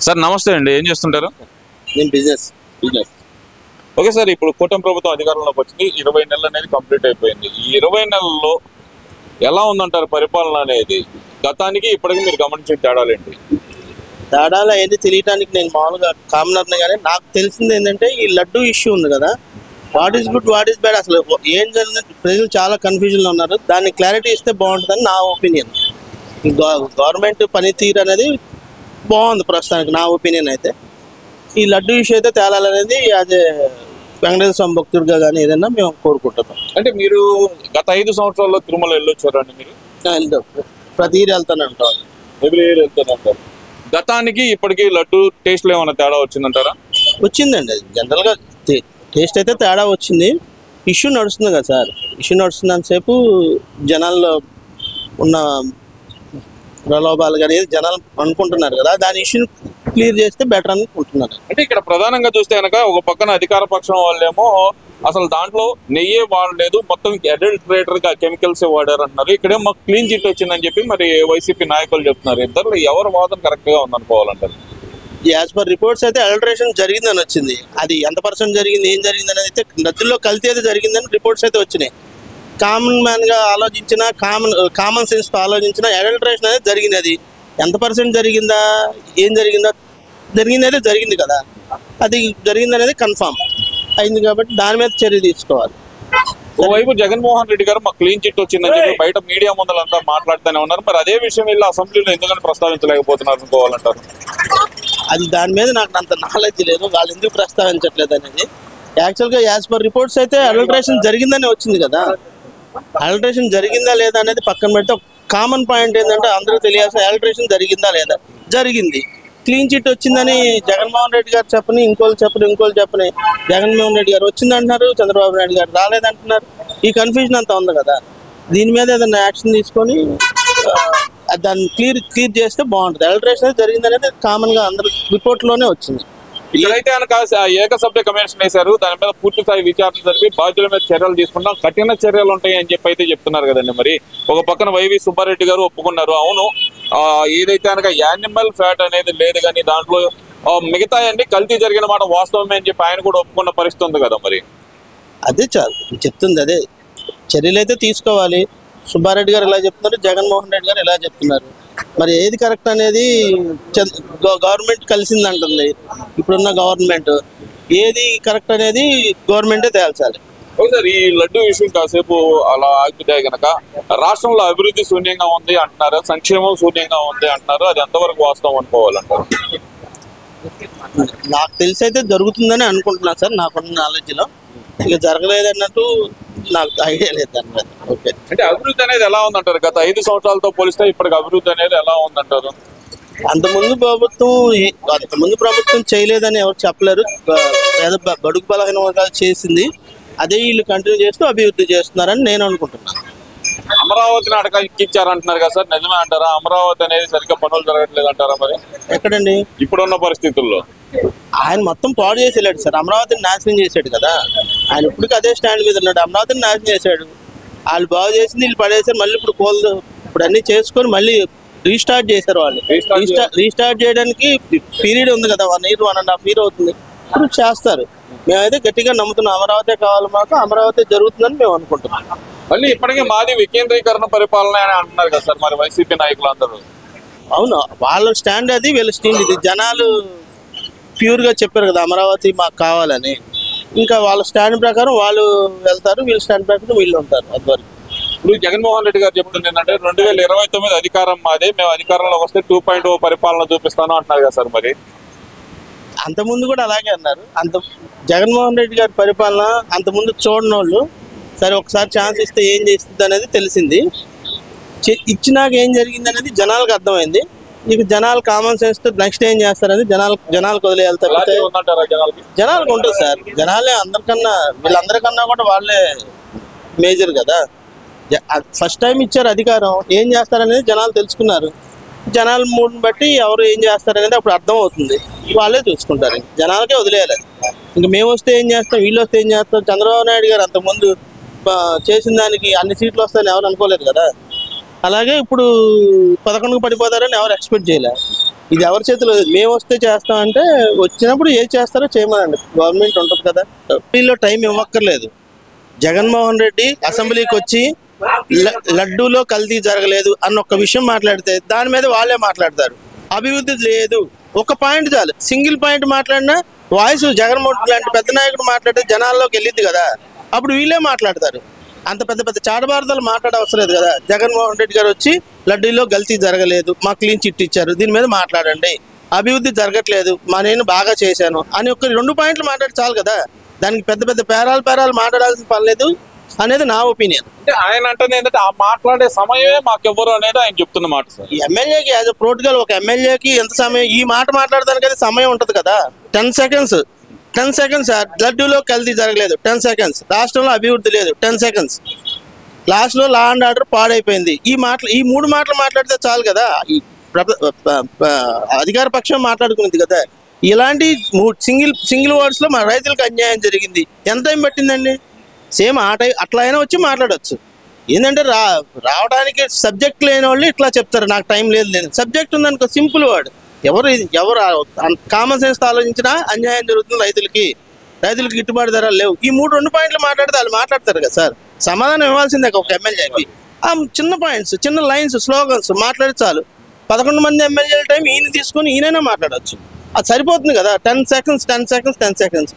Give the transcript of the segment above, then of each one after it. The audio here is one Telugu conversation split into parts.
సార్ నమస్తే అండి, ఏం చేస్తుంటారు? నేను బిజినెస్. ఓకే సార్, ఇప్పుడు కూటమి ప్రభుత్వం అధికారంలోకి వచ్చింది, 20 నెలలు అనేది కంప్లీట్ అయిపోయింది. ఈ 20 నెలల్లో ఎలా ఉందంటారు పరిపాలన అనేది? గతానికి ఇప్పటికి మీరు గమనించే తేడాలేంటి? తేడాలు అనేది తెలియటానికి నేను మామూలుగా కామనర్ని, కానీ నాకు తెలిసింది ఏంటంటే ఈ లడ్డు ఇష్యూ ఉంది కదా, what is good what is bad, అసలు ఏం జరిగిందంటే ప్రజలు చాలా కన్ఫ్యూజన్లో ఉన్నారు. దాన్ని క్లారిటీ ఇస్తే బాగుంటుందని నా ఒపీనియన్. ఈ గవర్నమెంట్ పనితీరు అనేది బాగుంది ప్రస్తుతానికి, నా ఒపీనియన్ అయితే. ఈ లడ్డు ఇష్యూ అయితే తేలాలనేది యాజ్ ఏ వెంకటేశ్వర స్వామి భక్తుడిగా కానీ ఏదైనా మేము కోరుకుంటున్నాం. అంటే మీరు గత 5 సంవత్సరాల్లో తిరుమల వెళ్ళొచ్చారండి? మీరు ప్రతి ఇయర్ వెళ్తాను అంటారు, ఎవ్రీ ఇయర్ వెళ్తానంటారు. గతానికి ఇప్పటికీ లడ్డు టేస్ట్లో ఏమైనా తేడా వచ్చిందంటారా? వచ్చిందండి, అది జనరల్గా టేస్ట్ అయితే తేడా వచ్చింది. ఇష్యూ నడుస్తుంది కదా సార్, ఇష్యూ నడుస్తున్నంతసేపు జనాల్లో ఉన్న ప్రలోభాలు కానీ జనాలు అనుకుంటున్నారు కదా, దాని ఇష్యూని క్లియర్ చేస్తే బెటర్ అనుకుంటున్నారు. అంటే ఇక్కడ ప్రధానంగా చూస్తే కనుక ఒక పక్కన అధికార పక్షం వాళ్ళేమో అసలు దాంట్లో నెయ్యే వాడలేదు, మొత్తం అడల్టరేటర్ గా కెమికల్స్ వాడారు అంటున్నారు. ఇక్కడే మాకు క్లీన్ చిట్ వచ్చిందని చెప్పి మరి వైసీపీ నాయకులు చెప్తున్నారు. ఇద్దరు ఎవరు వాదన కరెక్ట్ గా ఉందనుకోవాలంటారు? యాజ్ పర్ రిపోర్ట్స్ అయితే అడల్టరేషన్ జరిగిందని వచ్చింది. అది ఎంత పర్సెంట్ జరిగింది, ఏం జరిగింది అనేది అయితే నదుల్లో కల్తీ అయితే జరిగిందని రిపోర్ట్స్ అయితే వచ్చినాయి. కామన్ మ్యాన్ గా ఆలోచించిన, కామన్ సెన్స్ తో ఆలోచించిన అడల్టరేషన్ అనేది జరిగింది. అది ఎంత పర్సెంట్ జరిగిందా, ఏం జరిగిందా, జరిగింది అయితే జరిగింది కదా, అది జరిగింది అనేది కన్ఫామ్ అయింది కాబట్టి దాని మీద చర్య తీసుకోవాలి. ఓవైపు జగన్మోహన్ రెడ్డి గారు మాకు క్లీన్ చిట్ వచ్చిందని చెప్పి బయట మీడియా ముందలంతా మాట్లాడుతూనే ఉన్నారు. మరి అదే విషయం వీళ్ళు అసెంబ్లీలో ఎందుకని ప్రస్తావించలేకపోతున్నారు అనుకోవాలంటారు? అది దాని మీద నాకు అంత నాలెడ్జ్ లేదు, వాళ్ళు ఎందుకు ప్రస్తావించట్లేదు అనేది. యాక్చువల్గా యాజ్ పర్ రిపోర్ట్స్ అయితే అడల్టరేషన్ జరిగిందని వచ్చింది కదా, అడల్టరేషన్ జరిగిందా లేదా అనేది పక్కన పెడితే కామన్ పాయింట్ ఏంటంటే అందరూ తెలియాల్సిన అడల్టరేషన్ జరిగిందా లేదా, జరిగింది. క్లీన్ చిట్ వచ్చిందని జగన్మోహన్ రెడ్డి గారు చెప్పని, ఇంకోళ్ళు చెప్పని, జగన్మోహన్ రెడ్డి గారు వచ్చిందంటున్నారు, చంద్రబాబు నాయుడు గారు రాలేదంటున్నారు. ఈ కన్ఫ్యూజన్ అంతా ఉంది కదా, దీని మీద ఏదైనా యాక్షన్ తీసుకొని దాన్ని క్లియర్ చేస్తే బాగుంటుంది. అడల్టరేషన్ జరిగింది అనేది కామన్ గా అందరు రిపోర్ట్లోనే వచ్చింది. ఇక్కడైతే కనుక ఏకసభ్య కమిషన్ వేశారు, దాని మీద పూర్తి స్థాయి విచారణ జరిపి బాధ్యుల మీద చర్యలు తీసుకుంటాం, కఠిన చర్యలు ఉంటాయి అని చెప్పి అయితే చెప్తున్నారు కదండి. మరి ఒక పక్కన వైవి సుబ్బారెడ్డి గారు ఒప్పుకున్నారు, అవును ఏదైతే కనుక యానిమల్ ఫ్యాట్ అనేది లేదు కానీ దాంట్లో మిగతా అన్ని కల్తీ జరిగిన మాట వాస్తవమే అని చెప్పి ఆయన కూడా ఒప్పుకున్న పరిస్థితి ఉంది కదా. మరి అదే చాలు చెప్తుంది, అదే చర్యలు అయితే తీసుకోవాలి. సుబ్బారెడ్డి గారు ఇలా చెప్తున్నారు, జగన్మోహన్ రెడ్డి గారు ఇలా చెప్తున్నారు. మరి ఏది కరెక్ట్ అనేది గవర్నమెంట్ కలిసిందంటుంది. ఇప్పుడున్న గవర్నమెంట్ ఏది కరెక్ట్ అనేది గవర్నమెంటే తేల్చాలి. సార్, ఈ లడ్డు విషయం కాసేపు అలా ఆగితే కనుక రాష్ట్రంలో అభివృద్ధి శూన్యంగా ఉంది అంటున్నారు, సంక్షేమం శూన్యంగా ఉంది అంటున్నారు. అది ఎంతవరకు వాస్తవం అనుకోవాలంటారు? నాకు తెలిసి అయితే జరుగుతుందని అనుకుంటున్నాను సార్, నాకున్న నాలెడ్జ్లో. ఇక జరగలేదన్నట్టు నాకు ఐడియా లేదు దాని మీద. ఓకే, అంటే అభివృద్ధి అనేది ఎలా ఉందంటారు? గత 5 సంవత్సరాలతో పోలిస్తే ఇప్పటికి అభివృద్ధి అనేది ఎలా ఉందంటారు? అంతకుముందు ప్రభుత్వం చేయలేదని ఎవరు చెప్పలేరు. బడుగు బలహీన వర్గాలు చేసింది అదే వీళ్ళు కంటిన్యూ చేస్తూ అభివృద్ధి చేస్తున్నారని నేను అనుకుంటున్నాను. అమరావతిని ఎక్కించారంటున్నారు కదా సార్, నిజమే అంటారా? అమరావతి అనేది సరిగ్గా పనులు జరగట్లేదు అంటారా? మరి ఎక్కడండి ఇప్పుడున్న పరిస్థితుల్లో ఆయన మొత్తం పాడు చేసి వెళ్ళాడు సార్, అమరావతిని నాశనం చేశాడు కదా. ఆయన ఇప్పటికి అదే స్టాండ్ మీద ఉన్నాడు, అమరావతిని నాశనం చేశాడు. వాళ్ళు బాగు చేసింది వీళ్ళు పడేసారు, మళ్ళీ ఇప్పుడు అన్ని చేసుకొని మళ్ళీ రీస్టార్ట్ చేశారు. వాళ్ళు రీస్టార్ట్ చేయడానికి పీరియడ్ ఉంది కదా, 1 year 1.5 year అవుతుంది. ఇప్పుడు చేస్తారు. మేమైతే గట్టిగా నమ్ముతున్నాం, అమరావతి కావాలి మాకు, అమరావతి జరుగుతుందని మేము అనుకుంటున్నాం. మళ్ళీ ఇప్పటికీ మాది వికేంద్రీకరణ పరిపాలన అని అంటున్నారు కదా సార్ మరి వైసీపీ నాయకులు అందరూ. అవును, వాళ్ళ స్టాండ్ అది, వీళ్ళ స్టాండ్ ఇది. జనాలు ప్యూర్గా చెప్పారు కదా అమరావతి మాకు కావాలని, ఇంకా వాళ్ళ స్టాండ్ ప్రకారం వాళ్ళు వెళ్తారు, వీళ్ళ స్టాండ్ ప్రకారం వీళ్ళు ఉంటారు. అదివరకు ఇప్పుడు జగన్మోహన్ రెడ్డి గారు చెప్తుంది ఏంటంటే 2029 అధికారం మాదే, మేము అధికారంలోకి వస్తే 2.0 పరిపాలన చూపిస్తాను అంటున్నారు కదా సార్. మరి అంతకుముందు కూడా అలాగే అన్నారు. జగన్మోహన్ రెడ్డి గారి పరిపాలన అంతకుముందు చూడని వాళ్ళు సరే ఒకసారి ఛాన్స్ ఇస్తే ఏం చేస్తుంది అనేది తెలిసింది. ఇచ్చినాక ఏం జరిగింది అనేది జనాలకు అర్థమైంది. ఇక జనాలు కామన్ సెన్స్ తో నెక్స్ట్ ఏం చేస్తారని జనాలకు వదిలేయాలి తప్పితే జనాలకు ఉంటుంది సార్. జనాలే అందరికన్నా, వీళ్ళందరికన్నా కూడా వాళ్ళే మేజర్ కదా. ఫస్ట్ టైం ఇచ్చారు అధికారం, ఏం చేస్తారనేది జనాలు తెలుసుకున్నారు. జనాల మూడుని బట్టి ఎవరు ఏం చేస్తారనేది అప్పుడు అర్థం అవుతుంది, వాళ్ళే చూసుకుంటారు. జనాలకే వదిలేయాలి. ఇంక మేము వస్తే ఏం చేస్తాం, వీళ్ళు వస్తే ఏం చేస్తాం. చంద్రబాబు నాయుడు గారు అంతకుముందు చేసిన దానికి అన్ని సీట్లు వస్తాయని ఎవరు అనుకోలేదు కదా. అలాగే ఇప్పుడు 11కు పడిపోతారని ఎవరు ఎక్స్పెక్ట్ చేయలేదు. ఇది ఎవరి చేతిలో లేదు. మేము వస్తే చేస్తామంటే వచ్చినప్పుడు ఏది చేస్తారో చేయమనండి, గవర్నమెంట్ ఉంటుంది కదా. వీళ్ళు టైం ఇవ్వక్కర్లేదు. జగన్మోహన్ రెడ్డి అసెంబ్లీకి వచ్చి లడ్డూలో కల్తీ జరగలేదు అన్న ఒక్క విషయం మాట్లాడితే దాని మీద వాళ్ళే మాట్లాడతారు. అభివృద్ధి లేదు, ఒక పాయింట్ చాలు, సింగిల్ పాయింట్ మాట్లాడినా వాయిస్ జగన్మోహన్ లాంటి పెద్ద నాయకుడు మాట్లాడితే జనాల్లోకి వెళ్ళింది కదా, అప్పుడు వీళ్ళే మాట్లాడతారు. అంత పెద్ద పెద్ద చాటబారతలు మాట్లాడే అవసరం లేదు కదా. జగన్మోహన్ రెడ్డి గారు వచ్చి లడ్డూలో గల్తీ జరగలేదు, మా క్లీన్ చిట్ ఇచ్చారు, దీని మీద మాట్లాడండి. అభివృద్ధి జరగట్లేదు, మా నేను బాగా చేశాను అని ఒక 2 పాయింట్లు మాట్లాడి చాలు కదా. దానికి పెద్ద పెద్ద పేరాలు మాట్లాడాల్సిన పని లేదు అనేది నా ఒపీనియన్. అంటే ఆయన అంటే ఏంటంటే ఆ మాట్లాడే సమయమే మాకెవ్వరు అనేది ఆయన చెప్తున్న మాట సార్. ఎమ్మెల్యేకి యాజ్ అ ప్రోటోకాల్ ఒక ఎమ్మెల్యేకి ఎంత సమయం, ఈ మాట మాట్లాడడానికి అది సమయం ఉంటుంది కదా. 10 సెకండ్స్ సార్. లడ్డూలో కల్తీ జరగలేదు 10 సెకండ్స్, రాష్ట్రంలో అభివృద్ధి లేదు 10 సెకండ్స్, లాస్ట్లో లా అండ్ ఆర్డర్ పాడైపోయింది. ఈ 3 మాటలు మాట్లాడితే చాలు కదా. ఈ అధికార పక్షం మాట్లాడుకునేది కదా. ఇలాంటి సింగిల్ వర్డ్స్లో మా రైతులకు అన్యాయం జరిగింది, ఎంత టైం పట్టిందండి? సేమ్ అట్లా అయినా వచ్చి మాట్లాడవచ్చు. ఏంటంటే రావడానికి సబ్జెక్ట్ లేని వాళ్ళు ఇట్లా చెప్తారు, నాకు టైం లేదు. సబ్జెక్ట్ ఉందనుకో, సింపుల్ వర్డ్, ఎవరు కామన్ సెన్స్ ఆలోచించినా అన్యాయం జరుగుతుంది రైతులకి గిట్టుబాటు ధరలు లేవు. ఈ 2 పాయింట్లు మాట్లాడితే వాళ్ళు మాట్లాడతారు కదా సార్. సమాధానం ఇవ్వాల్సిందే ఒక ఎమ్మెల్యేకి. ఆ చిన్న పాయింట్స్, చిన్న లైన్స్, స్లోగన్స్ మాట్లాడి చాలు. 11 మంది ఎమ్మెల్యేల టైం ఈయన తీసుకొని ఈయనైనా మాట్లాడవచ్చు. అది సరిపోతుంది కదా. 10 సెకండ్స్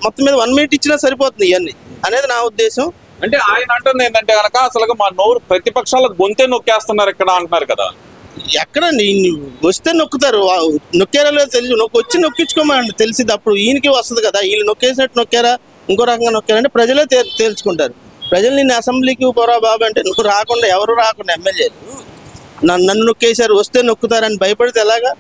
మొత్తం మీద 1 మినిట్ ఇచ్చినా సరిపోతుంది ఇవన్నీ అనేది నా ఉద్దేశం. అంటే ఆయన అంటుంది ఏంటంటే కనుక అసలు మా నోరు ప్రతిపక్షాల గొంతే నొక్కేస్తున్నారు ఇక్కడ అంటున్నారు కదా. ఎక్కడండి వస్తే నొక్కుతారు, నొక్కారో లేదో తెలిసి వచ్చి నొక్కించుకోమండి, తెలిసింది అప్పుడు ఈయనకి వస్తుంది కదా. వీళ్ళు నొక్కేసినట్టు నొక్కారా, ఇంకో రకంగా నొక్కారంటే ప్రజలే తేల్చుకుంటారు. ప్రజలు నిన్ను అసెంబ్లీకి పోరా బాబు అంటే నువ్వు రాకుండా, ఎవరు రాకుండా ఎమ్మెల్యేలు నన్ను నొక్కేశారు, వస్తే నొక్కుతారని భయపడితే ఎలాగా?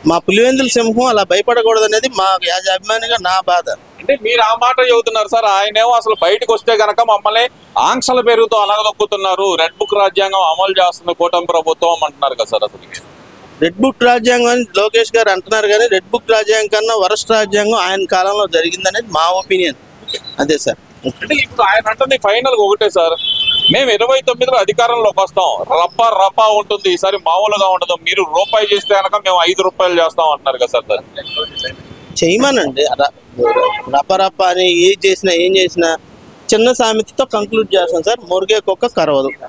మా పులివెందుల సింహం అలా భయపడకూడదు అనేది మా యాజ అభిమానిగా నా బాధ. అంటే మీరు ఆ మాట చెబుతున్నారు సార్, ఆయనేమో అసలు బయటకు వస్తే గనక మమ్మల్ని ఆంక్షల పేరుతో అనగదొక్కుతున్నారు, రెడ్ బుక్ రాజ్యాంగం అమలు చేస్తుంది కూటమి ప్రభుత్వం అంటున్నారు కదా సార్. అసలు రెడ్ బుక్ రాజ్యాంగం అని లోకేష్ గారు అంటున్నారు, కానీ రెడ్ బుక్ రాజ్యాంగం కన్నా వరస్ట్ రాజ్యాంగం ఆయన కాలంలో జరిగిందనేది మా ఒపీనియన్. అదే సార్. అంటే ఇప్పుడు ఆయన అంటే ఫైనల్ ఒకటే సార్, మేము 29లో అధికారంలోకి వస్తాం, రప్ప ఉంటుంది, ఈసారి మామూలుగా ఉండదు, మీరు రూపాయి చేస్తే కనుక మేము 5 రూపాయలు చేస్తాం అంటున్నారు కదా సార్. చేయమనండి, రప్ప అని ఏం చేసినా చిన్న సామెతతో కంక్లూడ్ చేస్తాం సార్. మురిగే కుక్క కరవదు.